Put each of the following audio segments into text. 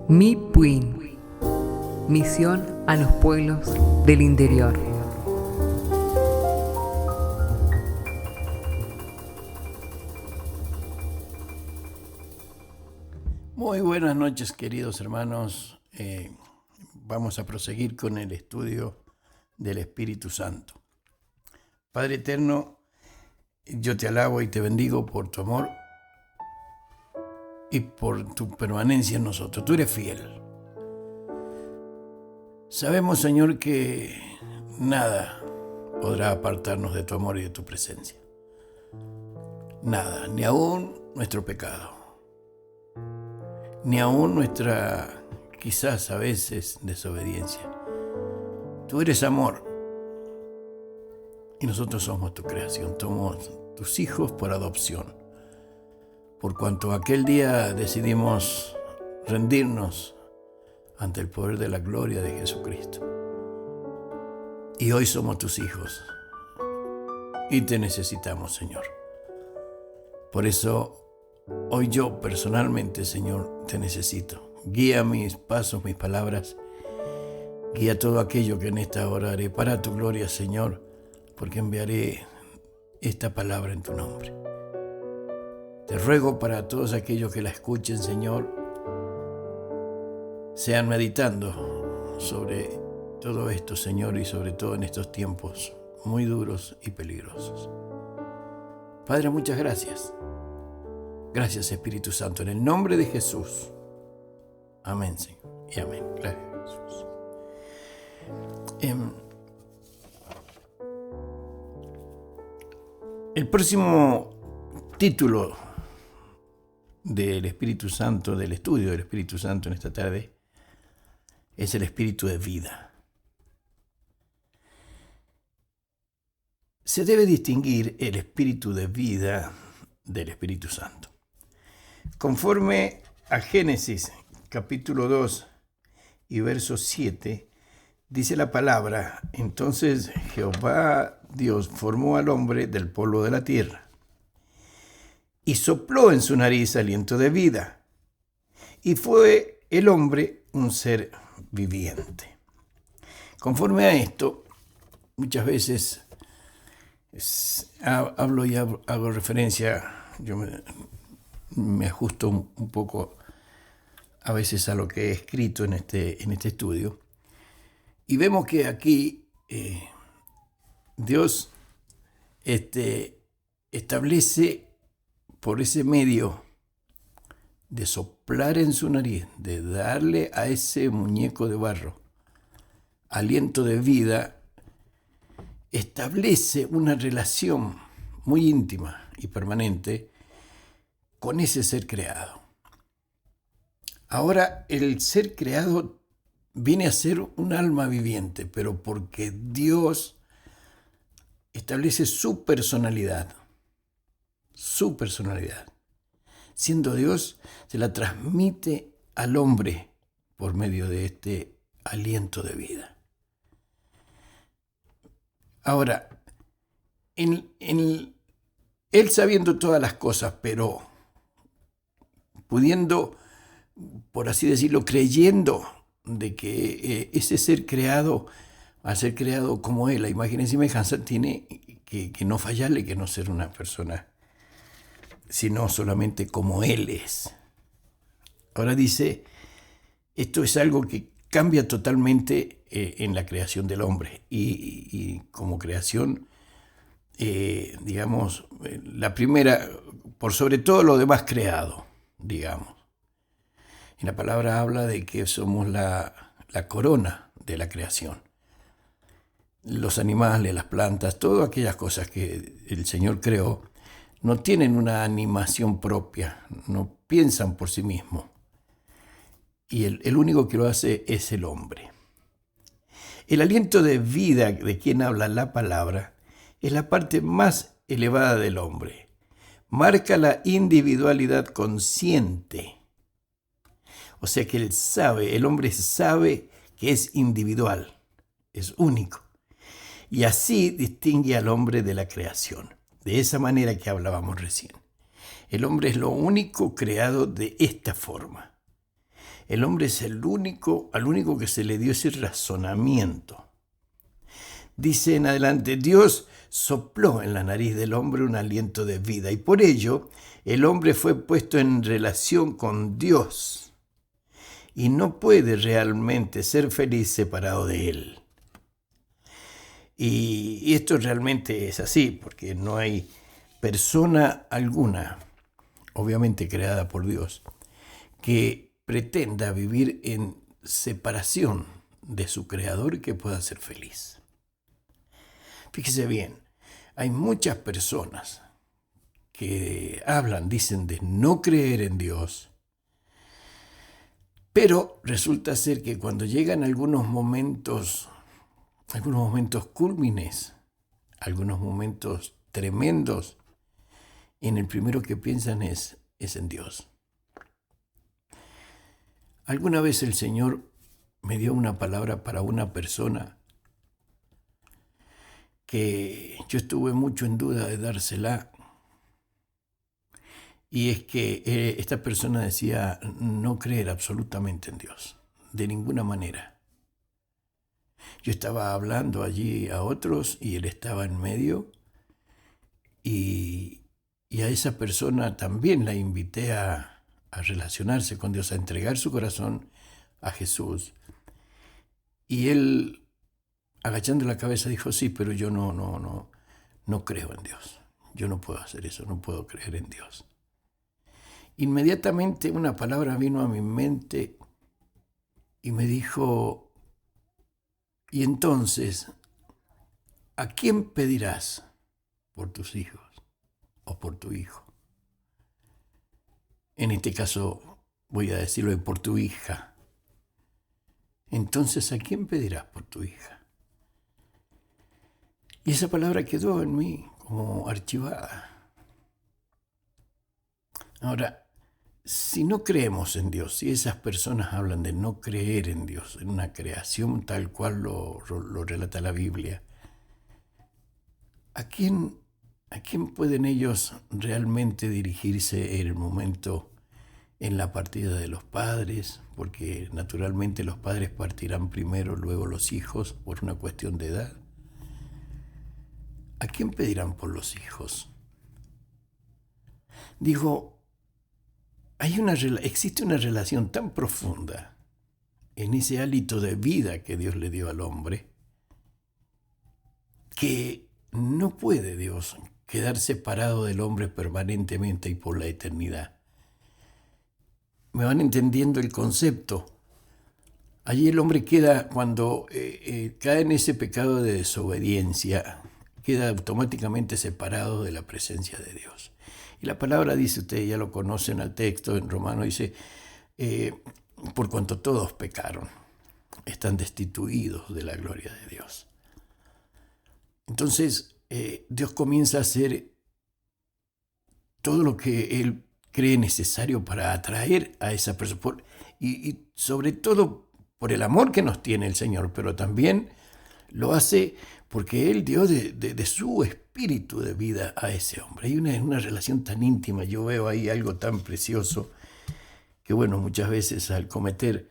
MIPUIN, misión a los pueblos del interior. Muy buenas noches, queridos hermanos. Vamos a proseguir con el estudio del Espíritu Santo. Padre eterno, yo te alabo y te bendigo por tu amor y por tu permanencia en nosotros. Tú eres fiel. Sabemos, Señor, que nada podrá apartarnos de tu amor y de tu presencia. Nada, ni aún nuestro pecado, ni aún nuestra, quizás a veces, desobediencia. Tú eres amor y nosotros somos tu creación, somos tus hijos por adopción. Por cuanto aquel día decidimos rendirnos ante el poder de la gloria de Jesucristo. Y hoy somos tus hijos y te necesitamos, Señor. Por eso, hoy yo personalmente, Señor, te necesito. Guía mis pasos, mis palabras. Guía todo aquello que en esta hora haré para tu gloria, Señor, porque enviaré esta palabra en tu nombre. Te ruego para todos aquellos que la escuchen, Señor, sean meditando sobre todo esto, Señor, y sobre todo en estos tiempos muy duros y peligrosos. Padre, muchas gracias. Gracias, Espíritu Santo, en el nombre de Jesús. Amén, Señor, y amén. Gracias a Jesús. El próximo título del Espíritu Santo, del estudio del Espíritu Santo en esta tarde, es el Espíritu de vida. Se debe distinguir el Espíritu de vida del Espíritu Santo. Conforme a Génesis capítulo 2 y verso 7, dice la palabra: entonces Jehová Dios formó al hombre del polvo de la tierra y sopló en su nariz aliento de vida, y fue el hombre un ser viviente. Conforme a esto, muchas veces hablo y hago referencia, yo me ajusto un poco a veces a lo que he escrito en este estudio, y vemos que aquí Dios establece por ese medio de soplar en su nariz, de darle a ese muñeco de barro aliento de vida, establece una relación muy íntima y permanente con ese ser creado. Ahora, el ser creado viene a ser un alma viviente, pero porque Dios establece su personalidad. Siendo Dios, se la transmite al hombre por medio de este aliento de vida. Ahora, él sabiendo todas las cosas, pero pudiendo, por así decirlo, creyendo de que ese ser creado, al ser creado como él, a imagen y semejanza, tiene que no fallarle, que no ser una persona, sino solamente como él es. Ahora dice, esto es algo que cambia totalmente en la creación del hombre y como creación, digamos, la primera, por sobre todo lo demás creado, digamos. Y la palabra habla de que somos la corona de la creación. Los animales, las plantas, todas aquellas cosas que el Señor creó, no tienen una animación propia, no piensan por sí mismos. Y el único que lo hace es el hombre. El aliento de vida de quien habla la palabra es la parte más elevada del hombre. Marca la individualidad consciente. O sea que el hombre sabe que es individual, es único. Y así distingue al hombre de la creación. de esa manera que hablábamos recién. El hombre es lo único creado de esta forma. El hombre es al único que se le dio ese razonamiento. Dice en adelante, Dios sopló en la nariz del hombre un aliento de vida y por ello el hombre fue puesto en relación con Dios y no puede realmente ser feliz separado de Él. Y esto realmente es así, porque no hay persona alguna, obviamente creada por Dios, que pretenda vivir en separación de su creador y que pueda ser feliz. Fíjese bien, hay muchas personas que dicen de no creer en Dios, pero resulta ser que cuando llegan algunos momentos cúlmines, algunos momentos tremendos, en el primero que piensan es en Dios. Alguna vez el Señor me dio una palabra para una persona que yo estuve mucho en duda de dársela, y es que esta persona decía no creer absolutamente en Dios, de ninguna manera. Yo estaba hablando allí a otros y él estaba en medio, y a esa persona también la invité a relacionarse con Dios, a entregar su corazón a Jesús. Y él, agachando la cabeza, dijo, sí, pero yo no creo en Dios. Yo no puedo hacer eso, no puedo creer en Dios. Inmediatamente una palabra vino a mi mente y me dijo, y entonces, ¿a quién pedirás por tus hijos o por tu hijo? En este caso voy a decirlo por tu hija. Entonces, ¿a quién pedirás por tu hija? Y esa palabra quedó en mí como archivada. Ahora, si no creemos en Dios, si esas personas hablan de no creer en Dios, en una creación tal cual lo relata la Biblia, ¿a quién pueden ellos realmente dirigirse en el momento en la partida de los padres? Porque naturalmente los padres partirán primero, luego los hijos, por una cuestión de edad. ¿A quién pedirán por los hijos? Digo, existe una relación tan profunda en ese hálito de vida que Dios le dio al hombre, que no puede Dios quedar separado del hombre permanentemente y por la eternidad. ¿Me van entendiendo el concepto? Allí el hombre queda, cuando cae en ese pecado de desobediencia, queda automáticamente separado de la presencia de Dios. Y la palabra dice, ustedes ya lo conocen al texto, en Romanos dice, por cuanto todos pecaron, están destituidos de la gloria de Dios. Entonces, Dios comienza a hacer todo lo que Él cree necesario para atraer a esa persona, y sobre todo por el amor que nos tiene el Señor, pero también lo hace porque Él dio de su espíritu de vida a ese hombre. Hay una relación tan íntima, yo veo ahí algo tan precioso, que bueno, muchas veces al cometer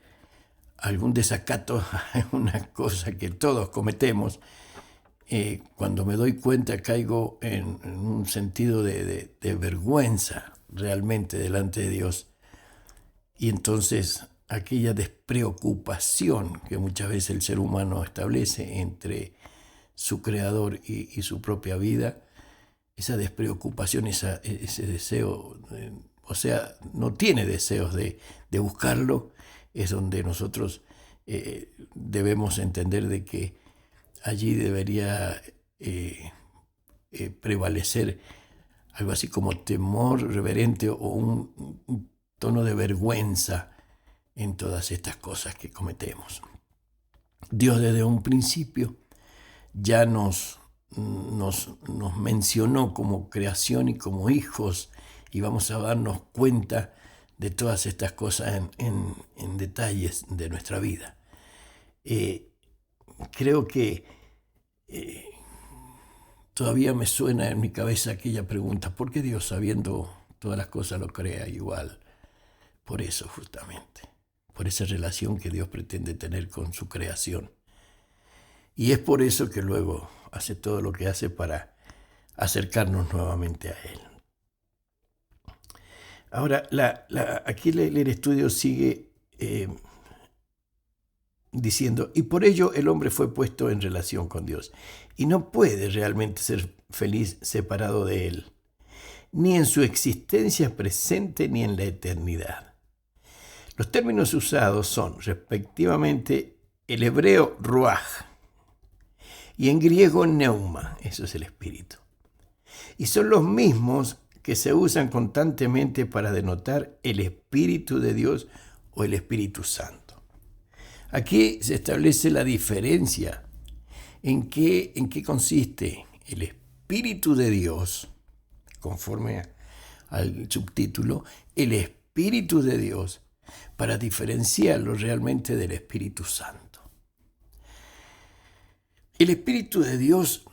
algún desacato, una cosa que todos cometemos, cuando me doy cuenta caigo en un sentido de vergüenza realmente delante de Dios. Y entonces aquella despreocupación que muchas veces el ser humano establece entre su creador y su propia vida, esa despreocupación, ese deseo, o sea, no tiene deseos de buscarlo, es donde nosotros debemos entender de que allí debería prevalecer algo así como temor reverente o un tono de vergüenza en todas estas cosas que cometemos. Dios desde un principio ya nos mencionó como creación y como hijos, y vamos a darnos cuenta de todas estas cosas en detalles de nuestra vida. Creo que Todavía me suena en mi cabeza aquella pregunta, ¿por qué Dios, sabiendo todas las cosas, lo crea igual? Por eso justamente, por esa relación que Dios pretende tener con su creación. Y es por eso que luego hace todo lo que hace para acercarnos nuevamente a Él. Ahora, aquí el estudio sigue diciendo, y por ello el hombre fue puesto en relación con Dios, y no puede realmente ser feliz separado de Él, ni en su existencia presente ni en la eternidad. Los términos usados son, respectivamente, el hebreo ruaj y en griego neuma, eso es el espíritu. Y son los mismos que se usan constantemente para denotar el Espíritu de Dios o el Espíritu Santo. Aquí se establece la diferencia en qué consiste el Espíritu de Dios, conforme al subtítulo, el Espíritu de Dios, para diferenciarlo realmente del Espíritu Santo. El Espíritu de Dios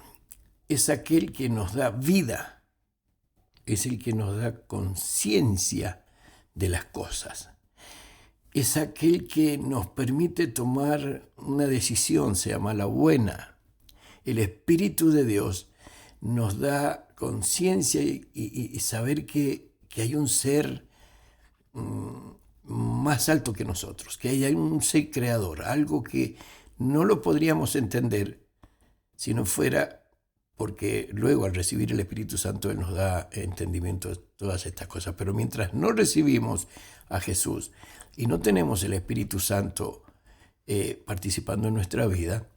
es aquel que nos da vida, es el que nos da conciencia de las cosas. Es aquel que nos permite tomar una decisión, sea mala o buena. El Espíritu de Dios nos da conciencia y saber que hay un ser más alto que nosotros, que hay un ser creador, algo que no lo podríamos entender si no fuera porque luego al recibir el Espíritu Santo Él nos da entendimiento de todas estas cosas. Pero mientras no recibimos a Jesús y no tenemos el Espíritu Santo participando en nuestra vida,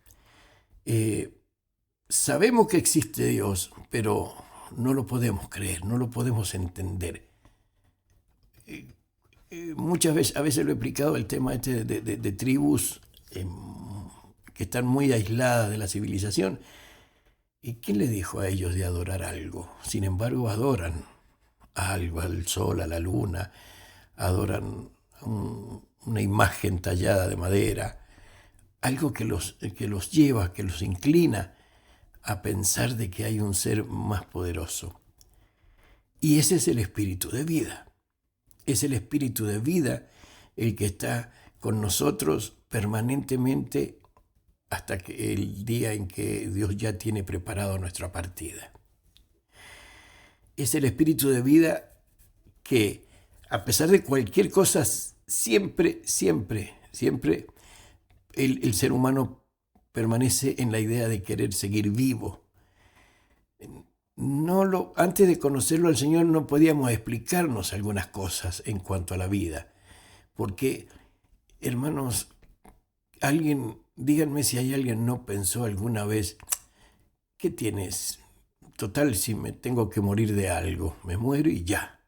sabemos que existe Dios, pero no lo podemos creer, no lo podemos entender. Muchas veces, a veces lo he explicado, el tema de tribus que están muy aisladas de la civilización. ¿Y quién le dijo a ellos de adorar algo? Sin embargo, adoran algo, al sol, a la luna, adoran una imagen tallada de madera, algo que los lleva, que los inclina a pensar de que hay un ser más poderoso. Y ese es el espíritu de vida. Es el espíritu de vida el que está con nosotros permanentemente hasta que el día en que Dios ya tiene preparado nuestra partida. Es el espíritu de vida que, a pesar de cualquier cosa, siempre el ser humano permanece en la idea de querer seguir vivo. Antes de conocerlo al Señor no podíamos explicarnos algunas cosas en cuanto a la vida, porque, hermanos, díganme si hay alguien no pensó alguna vez, ¿qué tienes? Total, si me tengo que morir de algo, me muero y ya.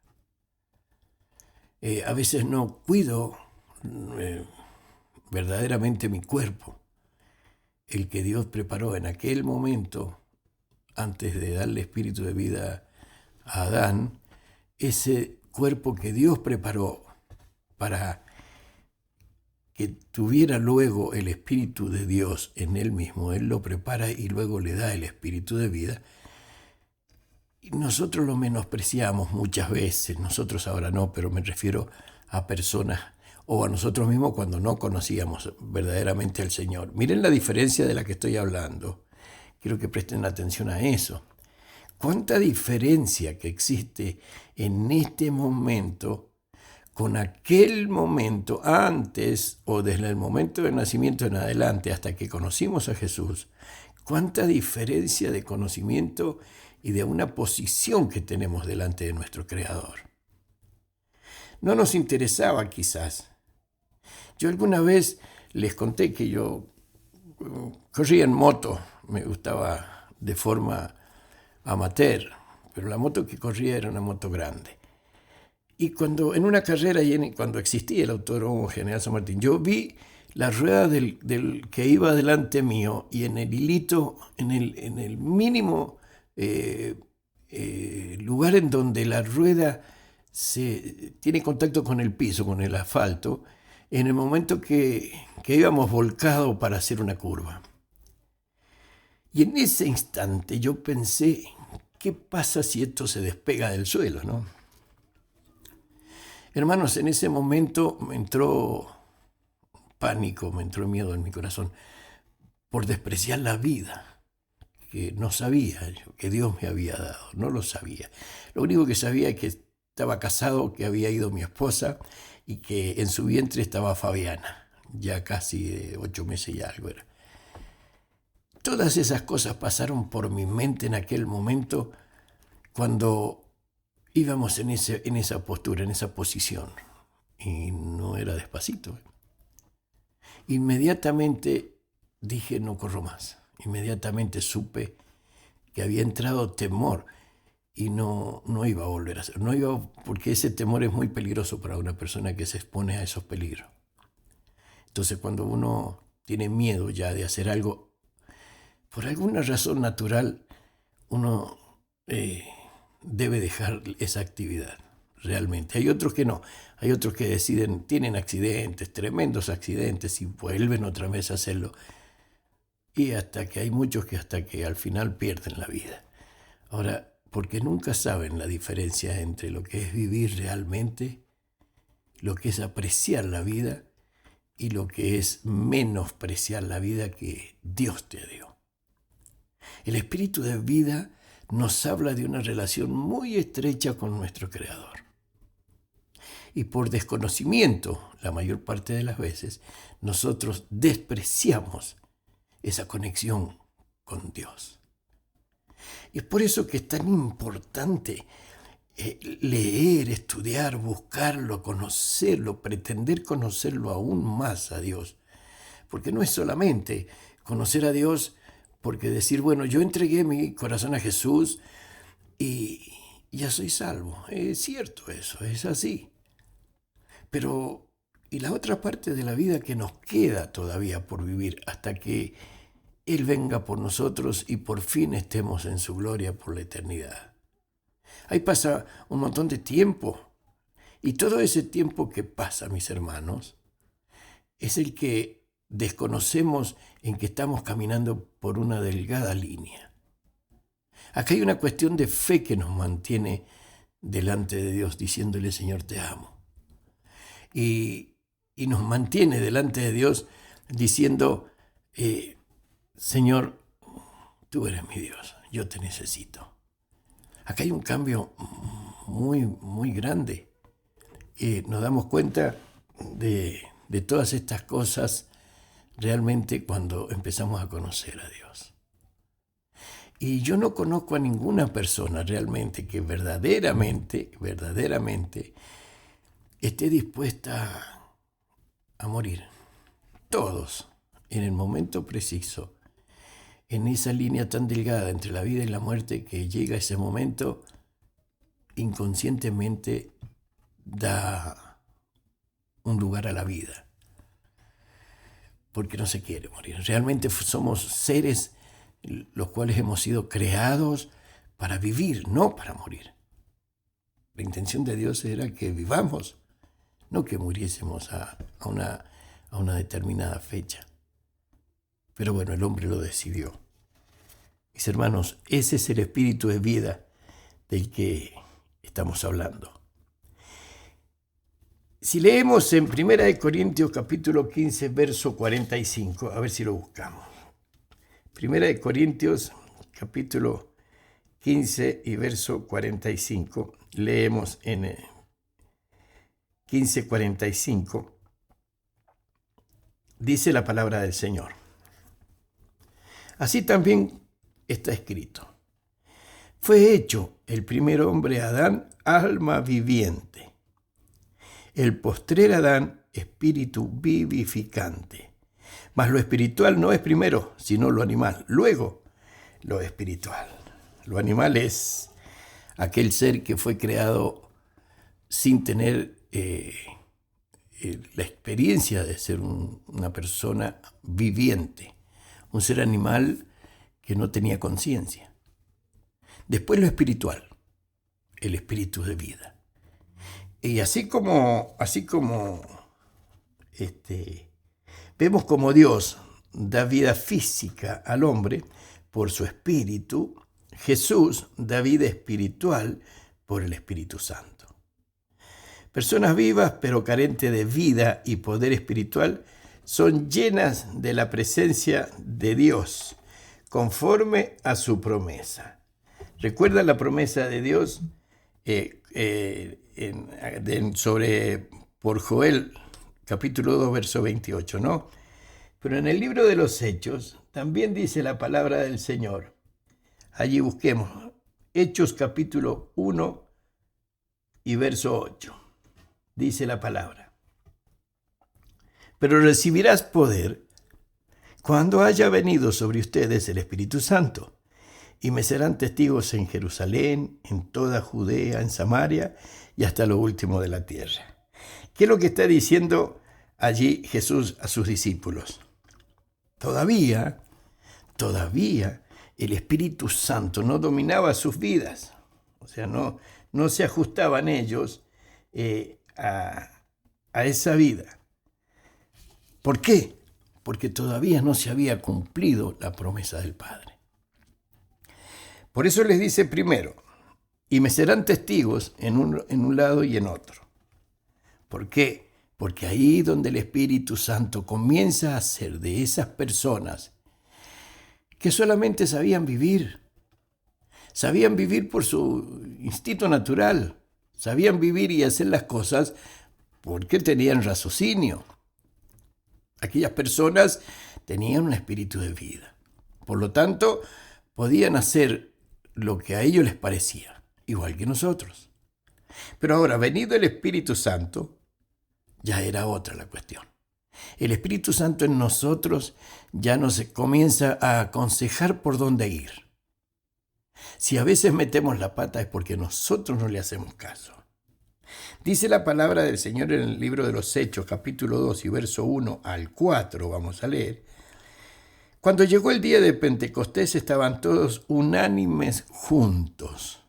A veces no cuido verdaderamente mi cuerpo, el que Dios preparó en aquel momento, antes de darle espíritu de vida a Adán, ese cuerpo que Dios preparó para que tuviera luego el Espíritu de Dios en él mismo. Él lo prepara y luego le da el Espíritu de vida. Y nosotros lo menospreciamos muchas veces, nosotros ahora no, pero me refiero a personas o a nosotros mismos cuando no conocíamos verdaderamente al Señor. Miren la diferencia de la que estoy hablando. Quiero que presten atención a eso. ¿Cuánta diferencia que existe en este momento con aquel momento antes o desde el momento del nacimiento en adelante hasta que conocimos a Jesús? ¿Cuánta diferencia de conocimiento y de una posición que tenemos delante de nuestro Creador? No nos interesaba quizás. Yo alguna vez les conté que yo corría en moto, me gustaba de forma amateur, pero la moto que corría era una moto grande. Y cuando en una carrera, cuando existía el Autódromo General San Martín, yo vi la rueda del que iba delante mío y en el hilito, en el mínimo lugar en donde la rueda tiene contacto con el piso, con el asfalto, en el momento que íbamos volcados para hacer una curva. Y en ese instante yo pensé, ¿qué pasa si esto se despega del suelo, no? Hermanos, en ese momento me entró pánico, me entró miedo en mi corazón por despreciar la vida, que no sabía yo, que Dios me había dado, no lo sabía. Lo único que sabía es que estaba casado, que había ido mi esposa y que en su vientre estaba Fabiana, ya casi de 8 meses y algo era. Todas esas cosas pasaron por mi mente en aquel momento cuando íbamos en esa postura, en esa posición, y no era despacito. Inmediatamente dije, no corro más. Inmediatamente supe que había entrado temor y no iba a volver a hacer. No iba, porque ese temor es muy peligroso para una persona que se expone a esos peligros. Entonces, cuando uno tiene miedo ya de hacer algo, por alguna razón natural, uno debe dejar esa actividad, realmente. Hay otros que no, hay otros que deciden, tienen accidentes, tremendos accidentes, y vuelven otra vez a hacerlo. Y hay muchos que hasta que al final pierden la vida. Ahora, porque nunca saben la diferencia entre lo que es vivir realmente, lo que es apreciar la vida y lo que es menospreciar la vida que Dios te dio. El espíritu de vida nos habla de una relación muy estrecha con nuestro Creador. Y por desconocimiento, la mayor parte de las veces, nosotros despreciamos esa conexión con Dios. Y es por eso que es tan importante leer, estudiar, buscarlo, conocerlo, pretender conocerlo aún más a Dios. Porque no es solamente conocer a Dios porque decir, bueno, yo entregué mi corazón a Jesús y ya soy salvo. Es cierto eso, es así. Pero, ¿y la otra parte de la vida que nos queda todavía por vivir hasta que Él venga por nosotros y por fin estemos en su gloria por la eternidad? Ahí pasa un montón de tiempo. Y todo ese tiempo que pasa, mis hermanos, es el que desconocemos, en que estamos caminando por una delgada línea. Acá hay una cuestión de fe que nos mantiene delante de Dios, diciéndole, Señor, te amo. Y nos mantiene delante de Dios diciendo, Señor, tú eres mi Dios, yo te necesito. Acá hay un cambio muy, muy grande. Nos damos cuenta de todas estas cosas realmente cuando empezamos a conocer a Dios. Y yo no conozco a ninguna persona realmente que verdaderamente esté dispuesta a morir. Todos, en el momento preciso, en esa línea tan delgada entre la vida y la muerte, que llega ese momento, inconscientemente da un lugar a la vida, porque no se quiere morir. Realmente somos seres los cuales hemos sido creados para vivir, no para morir. La intención de Dios era que vivamos, no que muriésemos a una determinada fecha. Pero bueno, el hombre lo decidió. Mis hermanos, ese es el espíritu de vida del que estamos hablando. Si leemos en 1 Corintios capítulo 15, verso 45, a ver si lo buscamos. 1 Corintios capítulo 15 y verso 45, leemos en 15:45, dice la palabra del Señor. Así también está escrito. Fue hecho el primer hombre Adán, alma viviente. El postrer Adán, espíritu vivificante. Mas lo espiritual no es primero, sino lo animal. Luego, lo espiritual. Lo animal es aquel ser que fue creado sin tener la experiencia de ser una persona viviente. Un ser animal que no tenía conciencia. Después lo espiritual, el espíritu de vida. Y así como vemos como Dios da vida física al hombre, por su Espíritu, Jesús da vida espiritual por el Espíritu Santo. Personas vivas pero carentes de vida y poder espiritual son llenas de la presencia de Dios conforme a su promesa. ¿Recuerda la promesa de Dios por Joel, capítulo 2, verso 28, ¿no? Pero en el libro de los Hechos también dice la palabra del Señor. Allí busquemos Hechos capítulo 1 y verso 8. Dice la palabra: pero recibirás poder cuando haya venido sobre ustedes el Espíritu Santo, y me serán testigos en Jerusalén, en toda Judea, en Samaria y hasta lo último de la tierra. ¿Qué es lo que está diciendo allí Jesús a sus discípulos? Todavía el Espíritu Santo no dominaba sus vidas. O sea, no se ajustaban ellos a esa vida. ¿Por qué? Porque todavía no se había cumplido la promesa del Padre. Por eso les dice primero, y me serán testigos en un lado y en otro. ¿Por qué? Porque ahí donde el Espíritu Santo comienza a hacer de esas personas que solamente sabían vivir por su instinto natural, sabían vivir y hacer las cosas porque tenían raciocinio. Aquellas personas tenían un espíritu de vida. Por lo tanto, podían hacer lo que a ellos les parecía, igual que nosotros. Pero ahora, venido el Espíritu Santo, ya era otra la cuestión. El Espíritu Santo en nosotros ya nos comienza a aconsejar por dónde ir. Si a veces metemos la pata es porque nosotros no le hacemos caso. Dice la palabra del Señor en el libro de los Hechos, capítulo 2 y verso 1 al 4, vamos a leer. Cuando llegó el día de Pentecostés estaban todos unánimes juntos.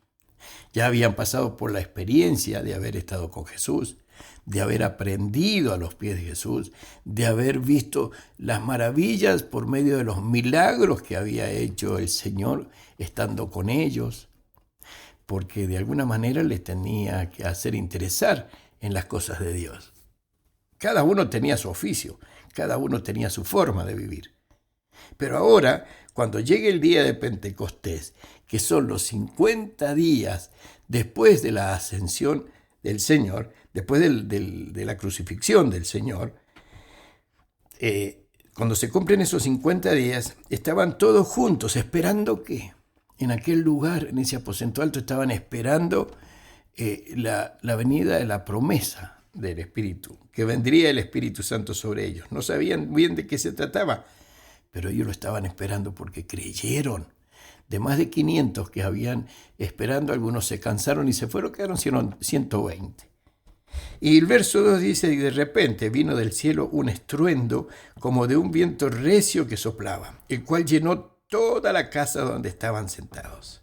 Ya habían pasado por la experiencia de haber estado con Jesús, de haber aprendido a los pies de Jesús, de haber visto las maravillas por medio de los milagros que había hecho el Señor estando con ellos, porque de alguna manera les tenía que hacer interesar en las cosas de Dios. Cada uno tenía su oficio, cada uno tenía su forma de vivir. Pero ahora, cuando llegue el día de Pentecostés, que son los 50 días después de la ascensión del Señor, después de la crucifixión del Señor, cuando se cumplen esos 50 días, estaban todos juntos, esperando que en aquel lugar, en ese aposento alto, estaban esperando la venida de la promesa del Espíritu, que vendría el Espíritu Santo sobre ellos. No sabían bien de qué se trataba, pero ellos lo estaban esperando porque creyeron. De más de 500 que habían esperando, algunos se cansaron y se fueron, quedaron 120. Y el verso 2 dice, y de repente vino del cielo un estruendo como de un viento recio que soplaba, el cual llenó toda la casa donde estaban sentados.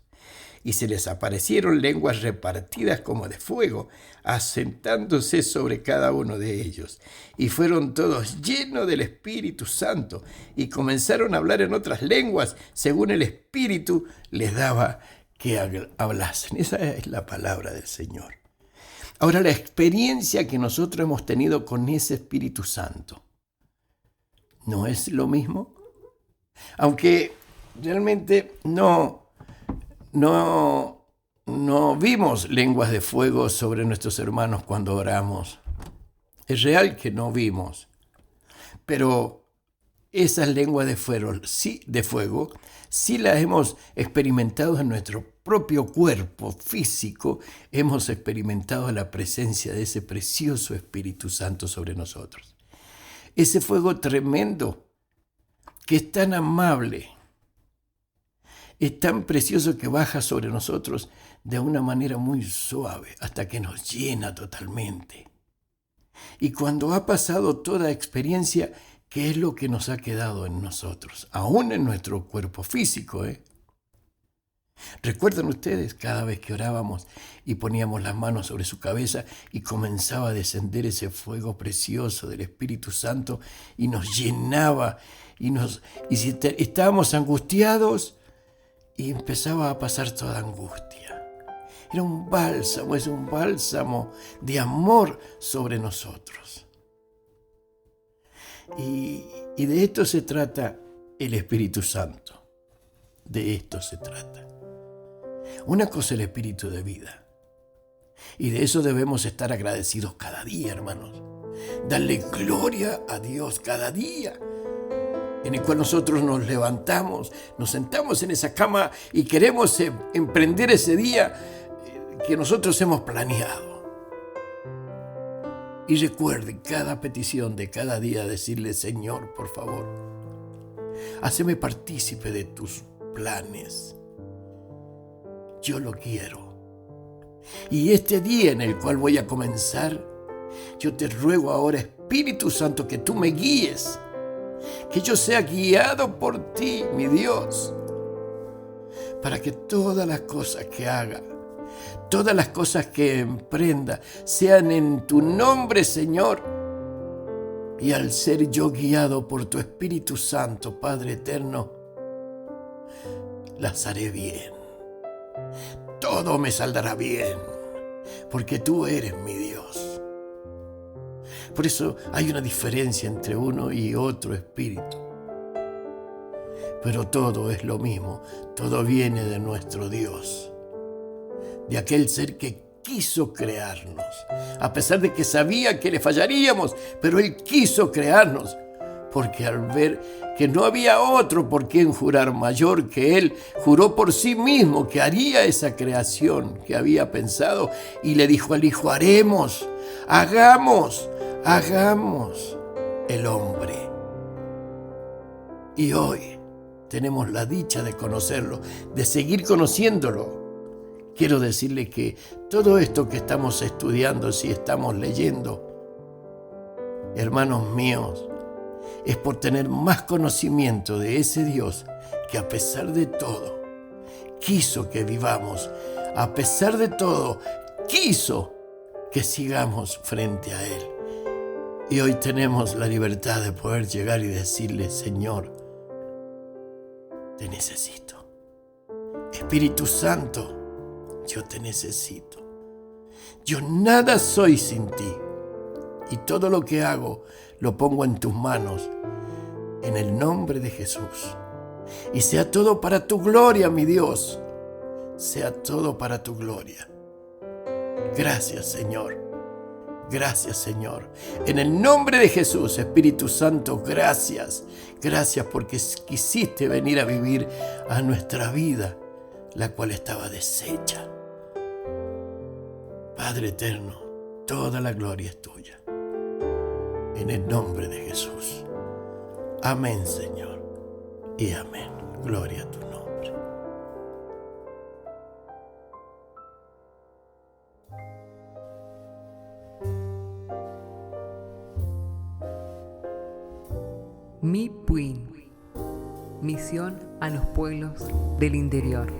Y se les aparecieron lenguas repartidas como de fuego, asentándose sobre cada uno de ellos. Y fueron todos llenos del Espíritu Santo, y comenzaron a hablar en otras lenguas, según el Espíritu les daba que hablasen. Esa es la palabra del Señor. Ahora, la experiencia que nosotros hemos tenido con ese Espíritu Santo, ¿no es lo mismo? Aunque realmente no vimos lenguas de fuego sobre nuestros hermanos cuando oramos. Es real que no vimos. Pero esas lenguas de fuego, sí las hemos experimentado en nuestro propio cuerpo físico. Hemos experimentado la presencia de ese precioso Espíritu Santo sobre nosotros. Ese fuego tremendo, que es tan amable, es tan precioso que baja sobre nosotros de una manera muy suave hasta que nos llena totalmente. Y cuando ha pasado toda experiencia, ¿qué es lo que nos ha quedado en nosotros? Aún en nuestro cuerpo físico, ¿Recuerdan ustedes cada vez que orábamos y poníamos las manos sobre su cabeza y comenzaba a descender ese fuego precioso del Espíritu Santo y nos llenaba? Y si estábamos angustiados, y empezaba a pasar toda angustia. Era un bálsamo, es un bálsamo de amor sobre nosotros. Y de esto se trata el Espíritu Santo. De esto se trata. Una cosa es el Espíritu de vida. Y de eso debemos estar agradecidos cada día, hermanos. Darle gloria a Dios cada día, en el cual nosotros nos levantamos, nos sentamos en esa cama y queremos emprender ese día que nosotros hemos planeado. Y recuerde cada petición de cada día decirle: Señor, por favor, háceme partícipe de tus planes. Yo lo quiero. Y este día en el cual voy a comenzar, yo te ruego ahora, Espíritu Santo, que tú me guíes, que yo sea guiado por ti, mi Dios, para que todas las cosas que haga, todas las cosas que emprenda, sean en tu nombre, Señor. Y al ser yo guiado por tu Espíritu Santo, Padre eterno, las haré bien. Todo me saldrá bien, porque tú eres mi Dios. Por eso hay una diferencia entre uno y otro espíritu. Pero todo es lo mismo, todo viene de nuestro Dios, de aquel ser que quiso crearnos, a pesar de que sabía que le fallaríamos, pero Él quiso crearnos, porque al ver que no había otro por quien jurar mayor que Él, juró por sí mismo que haría esa creación que había pensado y le dijo al Hijo: hagamos el hombre. Y hoy tenemos la dicha de conocerlo, de seguir conociéndolo. Quiero decirle que todo esto que estamos estudiando, si estamos leyendo, hermanos míos, es por tener más conocimiento de ese Dios que a pesar de todo quiso que vivamos, a pesar de todo quiso que sigamos frente a Él. Y hoy tenemos la libertad de poder llegar y decirle: Señor, te necesito. Espíritu Santo, yo te necesito. Yo nada soy sin ti. Y todo lo que hago lo pongo en tus manos, en el nombre de Jesús. Y sea todo para tu gloria, mi Dios. Sea todo para tu gloria. Gracias, Señor. Gracias, Señor. En el nombre de Jesús, Espíritu Santo, gracias. Gracias porque quisiste venir a vivir a nuestra vida, la cual estaba deshecha. Padre eterno, toda la gloria es tuya. En el nombre de Jesús. Amén, Señor. Y amén. Gloria a tu nombre. Mi Puin. Misión a los pueblos del interior.